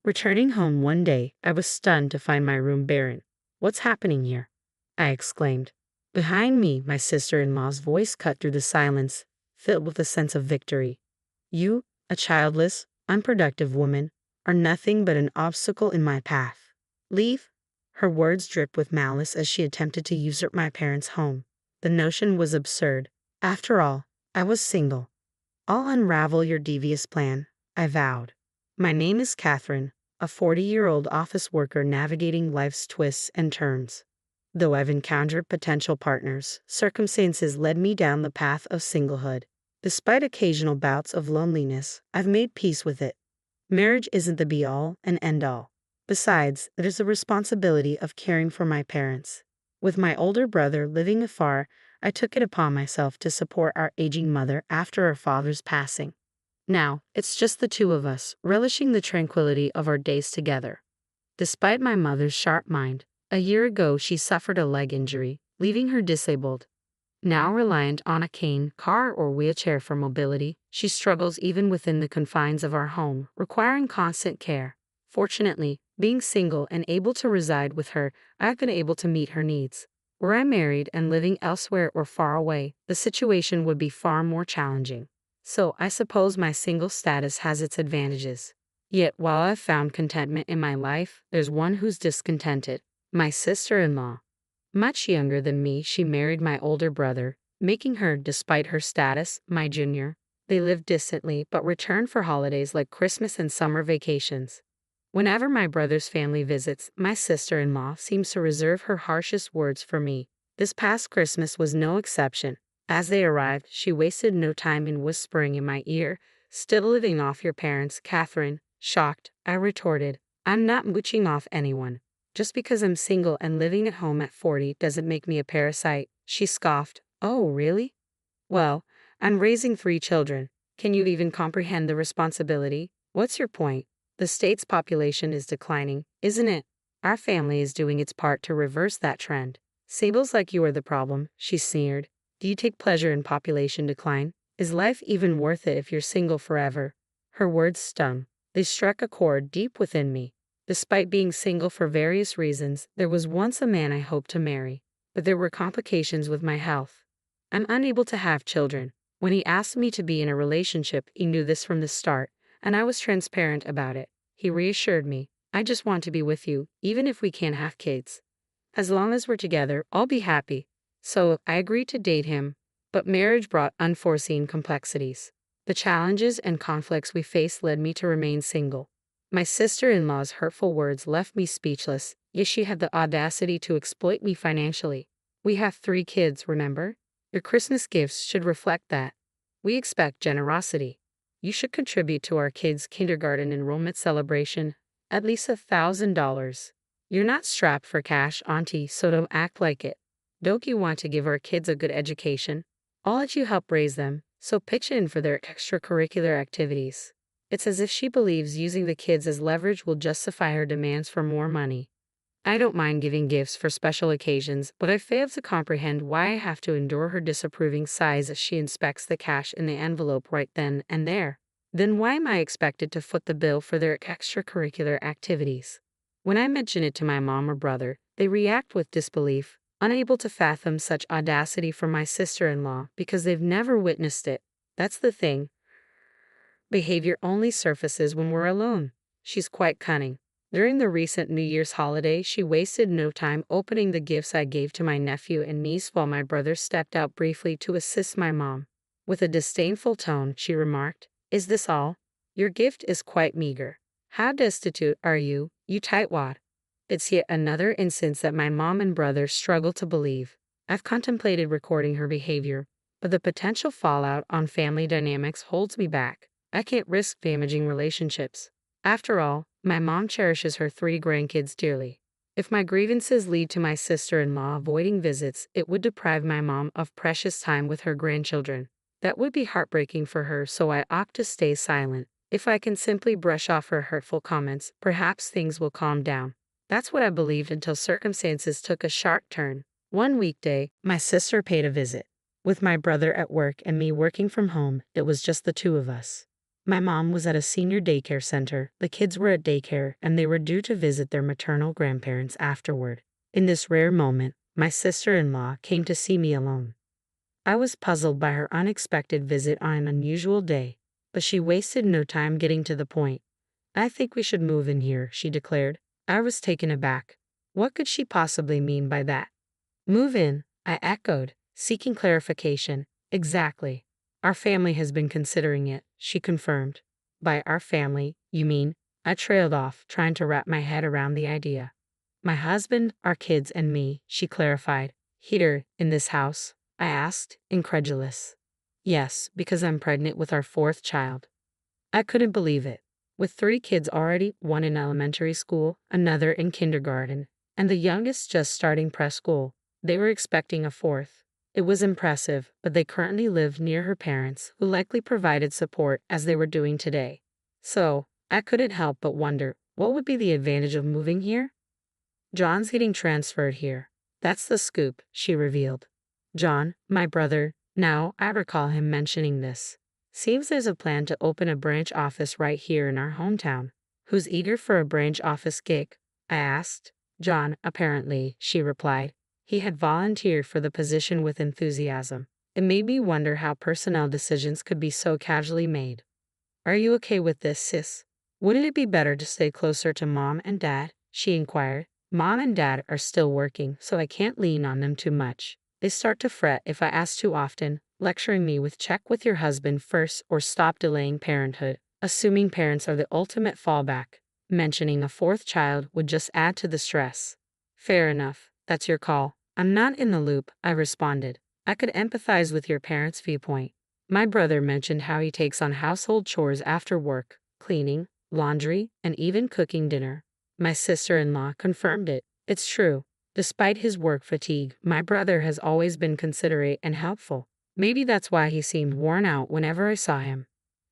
Returning home one day, I was stunned to find my room barren. "What's happening here?" I exclaimed. Behind me, my sister-in-law's voice cut through the silence, filled with a sense of victory. "You, a childless, unproductive woman, are nothing but an obstacle in my path. Leave." Her words dripped with malice as she attempted to usurp my parents' home. The notion was absurd. After all, I was single. "I'll unravel your devious plan," I vowed. My name is Catherine, a 40-year-old office worker navigating life's twists and turns. Though I've encountered potential partners, circumstances led me down the path of singlehood. Despite occasional bouts of loneliness, I've made peace with it. Marriage isn't the be-all and end-all. Besides, there's the responsibility of caring for my parents. With my older brother living afar, I took it upon myself to support our aging mother after her father's passing. Now, it's just the two of us, relishing the tranquility of our days together. Despite my mother's sharp mind, a year ago she suffered a leg injury, leaving her disabled. Now reliant on a cane, car, or wheelchair for mobility, she struggles even within the confines of our home, requiring constant care. Fortunately, being single and able to reside with her, I've been able to meet her needs. Were I married and living elsewhere or far away, the situation would be far more challenging. So I suppose my single status has its advantages. Yet while I've found contentment in my life, there's one who's discontented: my sister-in-law. Much younger than me, she married my older brother, making her, despite her status, my junior. They live distantly but return for holidays like Christmas and summer vacations. Whenever my brother's family visits, my sister-in-law seems to reserve her harshest words for me. This past Christmas was no exception. As they arrived, she wasted no time in whispering in my ear, "Still living off your parents, Catherine." Shocked, I retorted, "I'm not mooching off anyone. Just because I'm single and living at home at 40 doesn't make me a parasite." She scoffed. "Oh, really? Well, I'm raising 3 children. Can you even comprehend the responsibility? What's your point? The state's population is declining, isn't it? Our family is doing its part to reverse that trend. Singles like you are the problem," she sneered. "Do you take pleasure in population decline? Is life even worth it if you're single forever?" Her words stung. They struck a chord deep within me. Despite being single for various reasons, there was once a man I hoped to marry, but there were complications with my health. I'm unable to have children. When he asked me to be in a relationship, he knew this from the start, and I was transparent about it. He reassured me, "I just want to be with you, even if we can't have kids. As long as we're together, I'll be happy." So I agreed to date him, but marriage brought unforeseen complexities. The challenges and conflicts we faced led me to remain single. My sister-in-law's hurtful words left me speechless, yet she had the audacity to exploit me financially. "We have 3 kids, remember? Your Christmas gifts should reflect that. We expect generosity. You should contribute to our kids' kindergarten enrollment celebration, at least $1,000. You're not strapped for cash, auntie, so don't act like it. Don't you want to give our kids a good education? I'll let you help raise them, so pitch in for their extracurricular activities." It's as if she believes using the kids as leverage will justify her demands for more money. I don't mind giving gifts for special occasions, but I fail to comprehend why I have to endure her disapproving sighs as she inspects the cash in the envelope right then and there. Then why am I expected to foot the bill for their extracurricular activities? When I mention it to my mom or brother, they react with disbelief, unable to fathom such audacity from my sister-in-law because they've never witnessed it. That's the thing. Behavior only surfaces when we're alone. She's quite cunning. During the recent New Year's holiday, she wasted no time opening the gifts I gave to my nephew and niece while my brother stepped out briefly to assist my mom. With a disdainful tone, she remarked, "Is this all? Your gift is quite meager. How destitute are you, you tightwad?" It's yet another instance that my mom and brother struggle to believe. I've contemplated recording her behavior, but the potential fallout on family dynamics holds me back. I can't risk damaging relationships. After all, my mom cherishes her 3 grandkids dearly. If my grievances lead to my sister-in-law avoiding visits, it would deprive my mom of precious time with her grandchildren. That would be heartbreaking for her, so I opt to stay silent. If I can simply brush off her hurtful comments, perhaps things will calm down. That's what I believed until circumstances took a sharp turn. One weekday, my sister paid a visit. With my brother at work and me working from home, it was just the 2 of us. My mom was at a senior daycare center, the kids were at daycare, and they were due to visit their maternal grandparents afterward. In this rare moment, my sister-in-law came to see me alone. I was puzzled by her unexpected visit on an unusual day, but she wasted no time getting to the point. "I think we should move in here," she declared. I was taken aback. What could she possibly mean by that? "Move in," I echoed, seeking clarification. "Exactly. Our family has been considering it," she confirmed. "By our family, you mean?" I trailed off, trying to wrap my head around the idea. "My husband, our kids, and me," she clarified. "Here, in this house?" I asked, incredulous. "Yes, because I'm pregnant with our fourth child." I couldn't believe it. With 3 kids already, one in elementary school, another in kindergarten, and the youngest just starting preschool, they were expecting a fourth. It was impressive, but they currently lived near her parents, who likely provided support as they were doing today. So, I couldn't help but wonder, what would be the advantage of moving here? "John's getting transferred here. That's the scoop," she revealed. John, my brother, now I recall him mentioning this. "Seems there's a plan to open a branch office right here in our hometown." "Who's eager for a branch office gig?" I asked. "John, apparently," she replied. He had volunteered for the position with enthusiasm. It made me wonder how personnel decisions could be so casually made. "Are you okay with this, sis? Wouldn't it be better to stay closer to Mom and Dad?" she inquired. "Mom and Dad are still working, so I can't lean on them too much. They start to fret if I ask too often, lecturing me with check with your husband first or stop delaying parenthood, assuming parents are the ultimate fallback. Mentioning a fourth child would just add to the stress." "Fair enough, that's your call. I'm not in the loop," I responded. I could empathize with your parents' viewpoint. My brother mentioned how he takes on household chores after work, cleaning, laundry, and even cooking dinner. My sister-in-law confirmed it. It's true. Despite his work fatigue, my brother has always been considerate and helpful. Maybe that's why he seemed worn out whenever I saw him.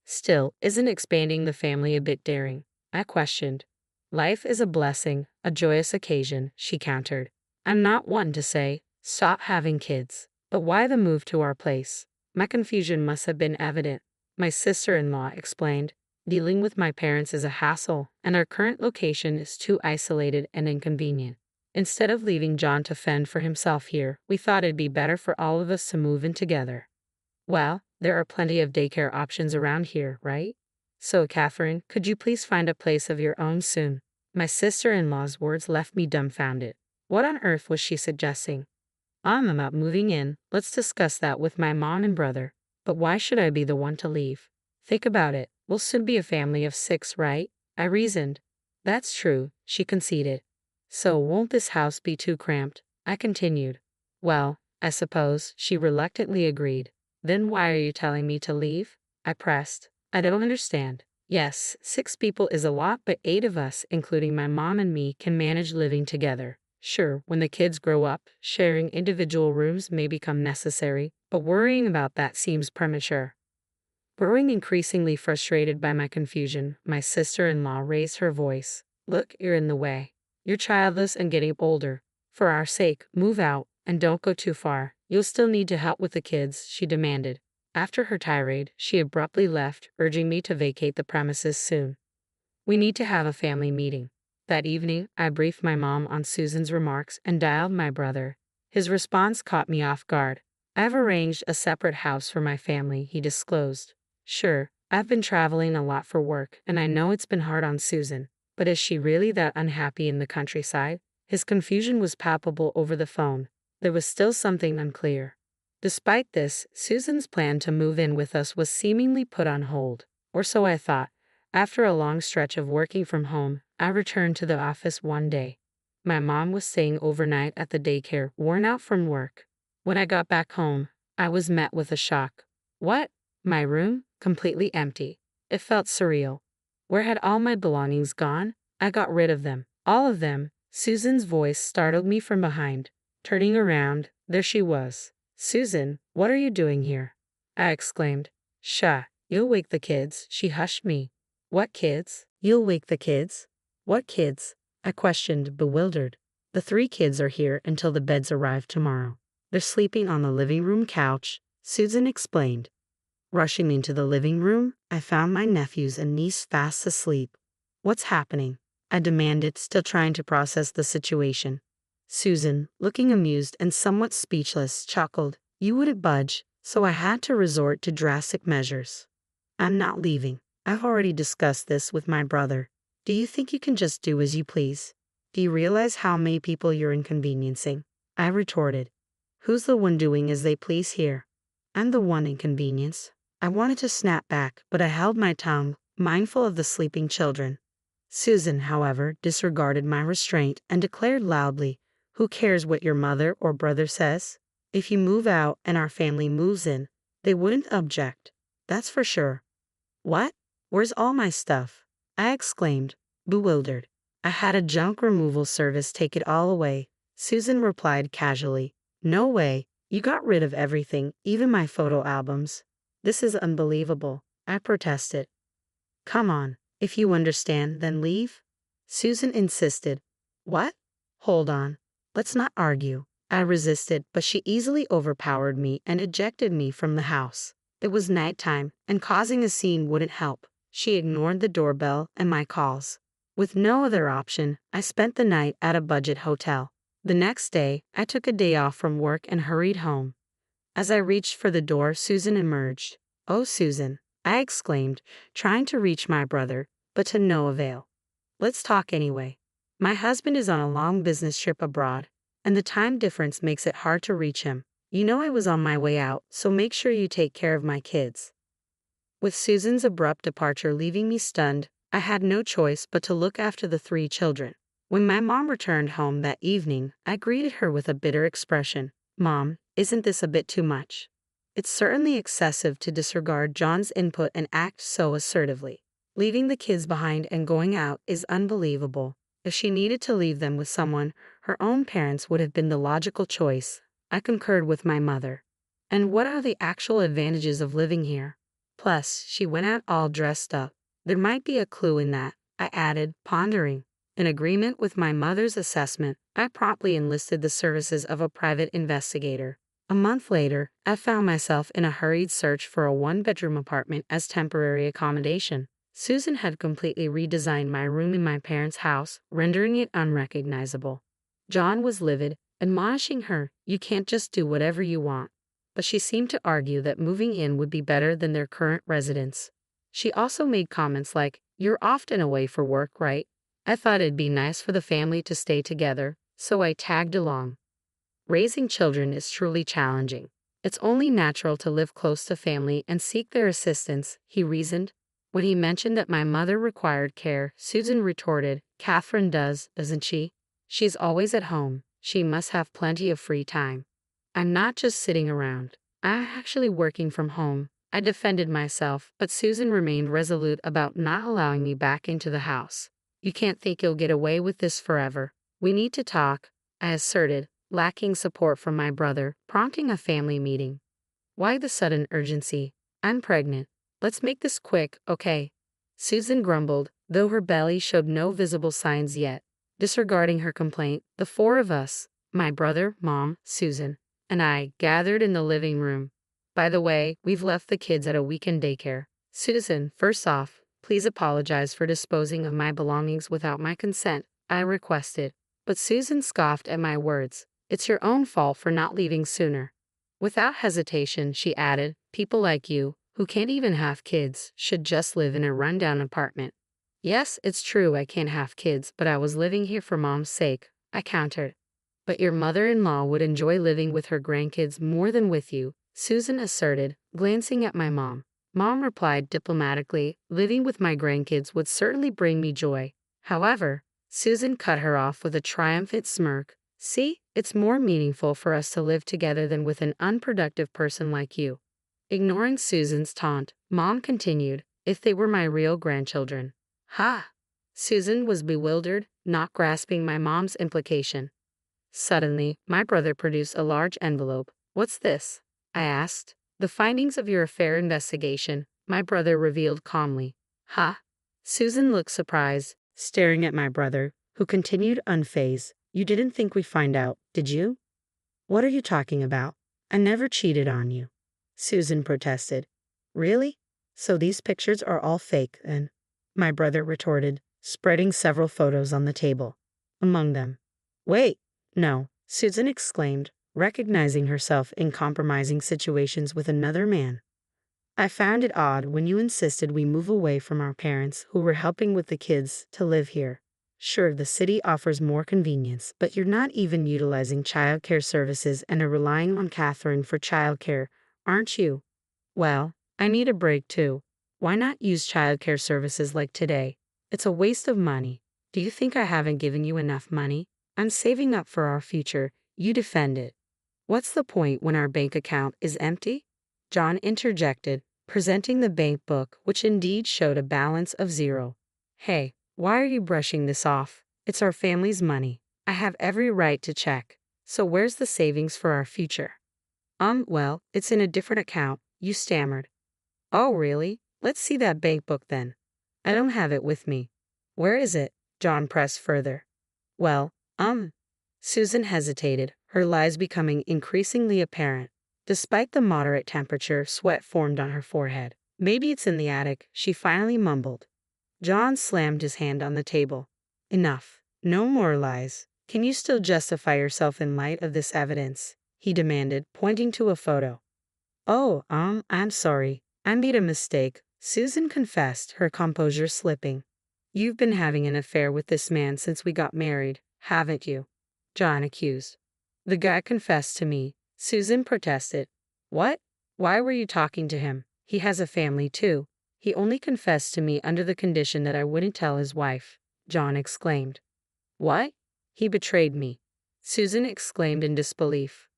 Still, isn't expanding the family a bit daring? I questioned. "Life is a blessing, a joyous occasion," she countered. "I'm not one to say, stop having kids. But why the move to our place?" My confusion must have been evident. My sister-in-law explained. "Dealing with my parents is a hassle, and our current location is too isolated and inconvenient. Instead of leaving John to fend for himself here, we thought it'd be better for all of us to move in together." "Well, there are plenty of daycare options around here, right? So, Catherine, could you please find a place of your own soon?" My sister-in-law's words left me dumbfounded. What on earth was she suggesting? "I'm about moving in. Let's discuss that with my mom and brother. But why should I be the one to leave? Think about it. We'll soon be a family of 6, right?" I reasoned. "That's true," she conceded. "So won't this house be too cramped?" I continued. "Well, I suppose," she reluctantly agreed. "Then why are you telling me to leave?" I pressed. "I don't understand. Yes, 6 people is a lot, but 8 of us, including my mom and me, can manage living together. Sure, when the kids grow up, sharing individual rooms may become necessary, but worrying about that seems premature." Growing increasingly frustrated by my confusion, my sister-in-law raised her voice. "Look, you're in the way. You're childless and getting older. For our sake, move out, and don't go too far. You'll still need to help with the kids," she demanded. After her tirade, she abruptly left, urging me to vacate the premises soon. "We need to have a family meeting." That evening, I briefed my mom on Susan's remarks and dialed my brother. His response caught me off guard. "I've arranged a separate house for my family," he disclosed. "Sure, I've been traveling a lot for work, and I know it's been hard on Susan, but is she really that unhappy in the countryside?" His confusion was palpable over the phone. There was still something unclear. Despite this, Susan's plan to move in with us was seemingly put on hold, or so I thought. After a long stretch of working from home, I returned to the office one day. My mom was staying overnight at the daycare, worn out from work. When I got back home, I was met with a shock. What? My room? Completely empty. It felt surreal. Where had all my belongings gone? I got rid of them. All of them. Susan's voice startled me from behind. Turning around, there she was. "Susan, what are you doing here?" I exclaimed. "Shh, you'll wake the kids," she hushed me. "What kids?" "You'll wake the kids?" "What kids?" I questioned, bewildered. "The 3 kids are here until the beds arrive tomorrow. They're sleeping on the living room couch," Susan explained. Rushing into the living room, I found my nephews and niece fast asleep. "What's happening?" I demanded, still trying to process the situation. Susan, looking amused and somewhat speechless, chuckled. "You wouldn't budge, so I had to resort to drastic measures. I'm not leaving. I've already discussed this with my brother. Do you think you can just do as you please? Do you realize how many people you're inconveniencing?" I retorted. "Who's the one doing as they please here?" "I'm the one inconvenienced." I wanted to snap back, but I held my tongue, mindful of the sleeping children. Susan, however, disregarded my restraint and declared loudly, "Who cares what your mother or brother says? If you move out and our family moves in, they wouldn't object. That's for sure." "What? Where's all my stuff?" I exclaimed, bewildered. "I had a junk removal service take it all away," Susan replied casually. "No way. You got rid of everything, even my photo albums." "This is unbelievable," I protested. "Come on. If you understand, then leave," Susan insisted. "What? Hold on. Let's not argue." I resisted, but she easily overpowered me and ejected me from the house. It was nighttime, and causing a scene wouldn't help. She ignored the doorbell and my calls. With no other option, I spent the night at a budget hotel. The next day, I took a day off from work and hurried home. As I reached for the door, Susan emerged. "Oh, Susan," I exclaimed, trying to reach my brother, but to no avail. "Let's talk anyway. My husband is on a long business trip abroad, and the time difference makes it hard to reach him. You know I was on my way out, so make sure you take care of my kids." With Susan's abrupt departure leaving me stunned, I had no choice but to look after the 3 children. When my mom returned home that evening, I greeted her with a bitter expression. "Mom, isn't this a bit too much? It's certainly excessive to disregard John's input and act so assertively. Leaving the kids behind and going out is unbelievable. If she needed to leave them with someone, her own parents would have been the logical choice." I concurred with my mother. "And what are the actual advantages of living here? Plus, she went out all dressed up. There might be a clue in that," I added, pondering. In agreement with my mother's assessment, I promptly enlisted the services of a private investigator. A month later, I found myself in a hurried search for a 1-bedroom apartment as temporary accommodation. Susan had completely redesigned my room in my parents' house, rendering it unrecognizable. John was livid, admonishing her, "You can't just do whatever you want." But she seemed to argue that moving in would be better than their current residence. She also made comments like, "You're often away for work, right?" I thought it'd be nice for the family to stay together, so I tagged along. Raising children is truly challenging. It's only natural to live close to family and seek their assistance, he reasoned. When he mentioned that my mother required care, Susan retorted, "Catherine does, doesn't she? She's always at home. She must have plenty of free time." "I'm not just sitting around. I'm actually working from home." I defended myself, but Susan remained resolute about not allowing me back into the house. "You can't think you'll get away with this forever. We need to talk," I asserted, lacking support from my brother, prompting a family meeting. "Why the sudden urgency? I'm pregnant. Let's make this quick, okay?" Susan grumbled, though her belly showed no visible signs yet. Disregarding her complaint, the 4 of us, my brother, Mom, Susan, and I, gathered in the living room. "By the way, we've left the kids at a weekend daycare. Susan, first off, please apologize for disposing of my belongings without my consent," I requested. But Susan scoffed at my words. "It's your own fault for not leaving sooner." Without hesitation, she added, "People like you, who can't even have kids, should just live in a rundown apartment." "Yes, it's true I can't have kids, but I was living here for Mom's sake," I countered. "But your mother-in-law would enjoy living with her grandkids more than with you," Susan asserted, glancing at my mom. Mom replied diplomatically, "Living with my grandkids would certainly bring me joy." However, Susan cut her off with a triumphant smirk. "See, it's more meaningful for us to live together than with an unproductive person like you." Ignoring Susan's taunt, Mom continued, "If they were my real grandchildren." "Ha!" Susan was bewildered, not grasping my mom's implication. Suddenly, my brother produced a large envelope. "What's this?" I asked. "The findings of your affair investigation," my brother revealed calmly. "Ha?" Susan looked surprised, staring at my brother, who continued unfazed. "You didn't think we'd find out, did you?" "What are you talking about? I never cheated on you," Susan protested. Really? So these pictures are all fake, then? My brother retorted, spreading several photos on the table. Among them. Wait, no, Susan exclaimed, recognizing herself in compromising situations with another man. I found it odd when you insisted we move away from our parents who were helping with the kids to live here. Sure, the city offers more convenience, but you're not even utilizing childcare services and are relying on Catherine for childcare, aren't you? Well, I need a break too. Why not use childcare services like today? It's a waste of money. Do you think I haven't given you enough money? I'm saving up for our future. You defend it. What's the point when our bank account is empty? John interjected, presenting the bank book, which indeed showed a balance of 0. Hey, why are you brushing this off? It's our family's money. I have every right to check. So where's the savings for our future? Well, it's in a different account, you stammered. Oh, really? Let's see that bank book then. I don't have it with me. Where is it? John pressed further. Well, Susan hesitated, her lies becoming increasingly apparent. Despite the moderate temperature, sweat formed on her forehead. Maybe it's in the attic, she finally mumbled. John slammed his hand on the table. Enough. No more lies. Can you still justify yourself in light of this evidence? He demanded, pointing to a photo. Oh, I'm sorry. I made a mistake, Susan confessed, her composure slipping. You've been having an affair with this man since we got married, haven't you? John accused. The guy confessed to me, Susan protested. What? Why were you talking to him? He has a family too. He only confessed to me under the condition that I wouldn't tell his wife, John exclaimed. What? He betrayed me, Susan exclaimed in disbelief.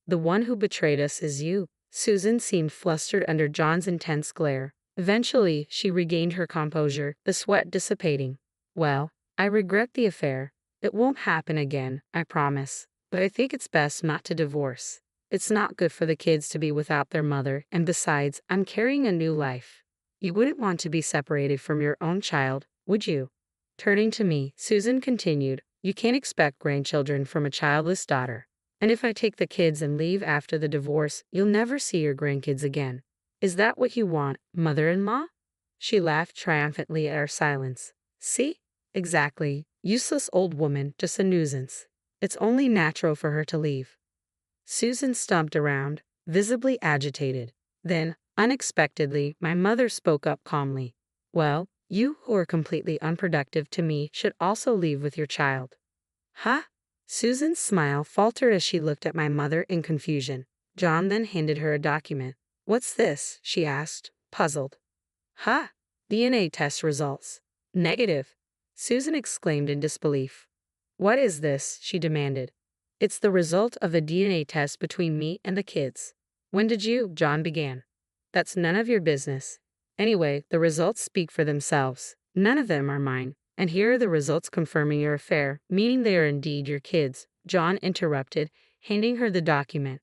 The one who betrayed us is you. Susan seemed flustered under John's intense glare. Eventually, she regained her composure, the sweat dissipating. Well, I regret the affair. It won't happen again, I promise. But I think it's best not to divorce. It's not good for the kids to be without their mother, and besides, I'm carrying a new life. You wouldn't want to be separated from your own child, would you? Turning to me, Susan continued, you can't expect grandchildren from a childless daughter. And if I take the kids and leave after the divorce, you'll never see your grandkids again. Is that what you want, mother-in-law? She laughed triumphantly at our silence. See? Exactly. Useless old woman, just a nuisance. It's only natural for her to leave. Susan stumped around, visibly agitated. Then, unexpectedly, my mother spoke up calmly. Well, you who are completely unproductive to me should also leave with your child. Huh? Susan's smile faltered as she looked at my mother in confusion. John then handed her a document. What's this? She asked, puzzled. Huh? DNA test results. Negative. Susan exclaimed in disbelief. What is this? She demanded. It's the result of a DNA test between me and the kids. When did you? John began. That's none of your business. Anyway, the results speak for themselves. None of them are mine. And here are the results confirming your affair, meaning they are indeed your kids, John interrupted, handing her the document.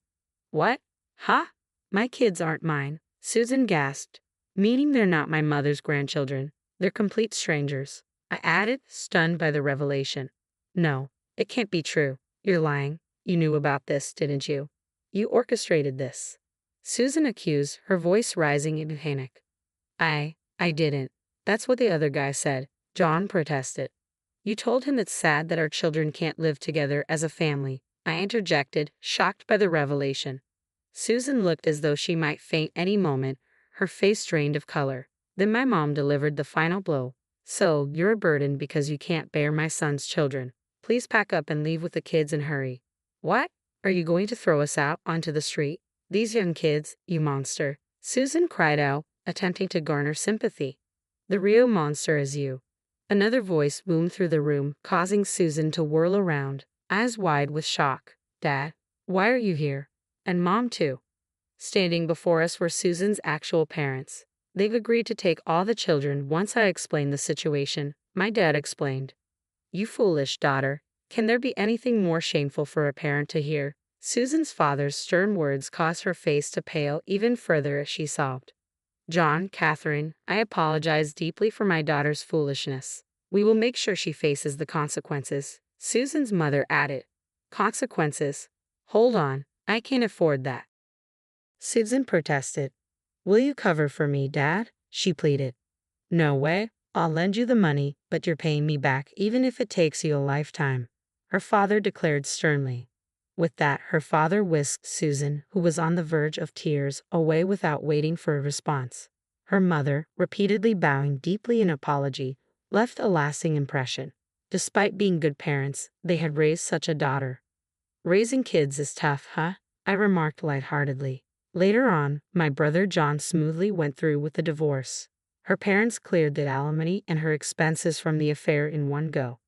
What? Huh? My kids aren't mine, Susan gasped. Meaning they're not my mother's grandchildren. They're complete strangers. I added, stunned by the revelation. No, it can't be true. You're lying. You knew about this, didn't you? You orchestrated this. Susan accused, her voice rising in panic. I didn't. That's what the other guy said. John protested. You told him it's sad that our children can't live together as a family, I interjected, shocked by the revelation. Susan looked as though she might faint any moment, her face drained of color. Then my mom delivered the final blow. So, you're a burden because you can't bear my son's children. Please pack up and leave with the kids and hurry. What? Are you going to throw us out onto the street? These young kids, you monster. Susan cried out, attempting to garner sympathy. The real monster is you. Another voice boomed through the room, causing Susan to whirl around, eyes wide with shock. Dad, why are you here? And Mom too. Standing before us were Susan's actual parents. They've agreed to take all the children once I explain the situation, my dad explained. You foolish daughter. Can there be anything more shameful for a parent to hear? Susan's father's stern words caused her face to pale even further as she sobbed. John, Catherine, I apologize deeply for my daughter's foolishness. We will make sure she faces the consequences, Susan's mother added. Consequences? Hold on, I can't afford that. Susan protested. Will you cover for me, Dad? She pleaded. No way. I'll lend you the money, but you're paying me back even if it takes you a lifetime, her father declared sternly. With that, her father whisked Susan, who was on the verge of tears, away without waiting for a response. Her mother, repeatedly bowing deeply in apology, left a lasting impression. Despite being good parents, they had raised such a daughter. Raising kids is tough, huh? I remarked lightheartedly. Later on, my brother John smoothly went through with the divorce. Her parents cleared the alimony and her expenses from the affair in one go.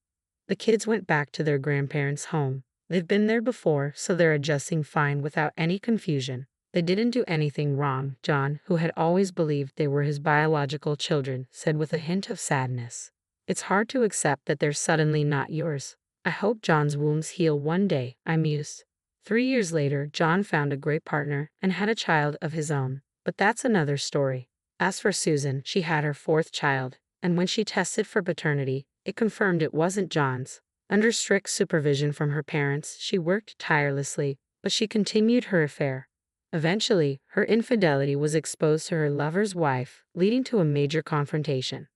The kids went back to their grandparents' home. They've been there before, so they're adjusting fine without any confusion. They didn't do anything wrong, John, who had always believed they were his biological children, said with a hint of sadness. It's hard to accept that they're suddenly not yours. I hope John's wounds heal one day, I mused. 3 years later, John found a great partner and had a child of his own. But that's another story. As for Susan, she had her 4th child, and when she tested for paternity, it confirmed it wasn't John's. Under strict supervision from her parents, she worked tirelessly, but she continued her affair. Eventually, her infidelity was exposed to her lover's wife, leading to a major confrontation.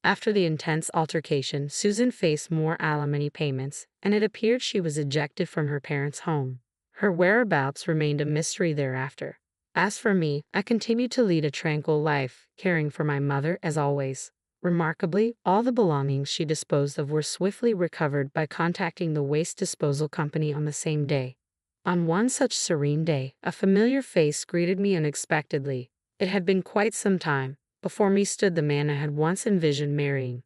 After the intense altercation, Susan faced more alimony payments, and it appeared she was ejected from her parents' home. Her whereabouts remained a mystery thereafter. As for me, I continued to lead a tranquil life, caring for my mother as always. Remarkably, all the belongings she disposed of were swiftly recovered by contacting the waste disposal company on the same day. On one such serene day, a familiar face greeted me unexpectedly. It had been quite some time. Before me stood the man I had once envisioned marrying.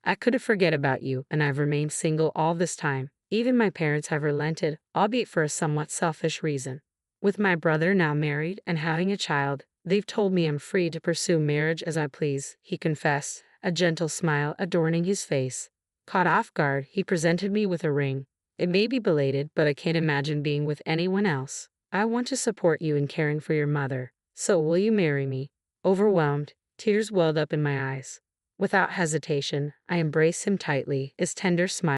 I couldn't forget about you, and I've remained single all this time. Even my parents have relented, albeit for a somewhat selfish reason. With my brother now married and having a child, they've told me I'm free to pursue marriage as I please, he confessed, a gentle smile adorning his face. Caught off guard, he presented me with a ring. It may be belated, but I can't imagine being with anyone else. I want to support you in caring for your mother. So will you marry me? Overwhelmed, tears welled up in my eyes. Without hesitation, I embraced him tightly, his tender smile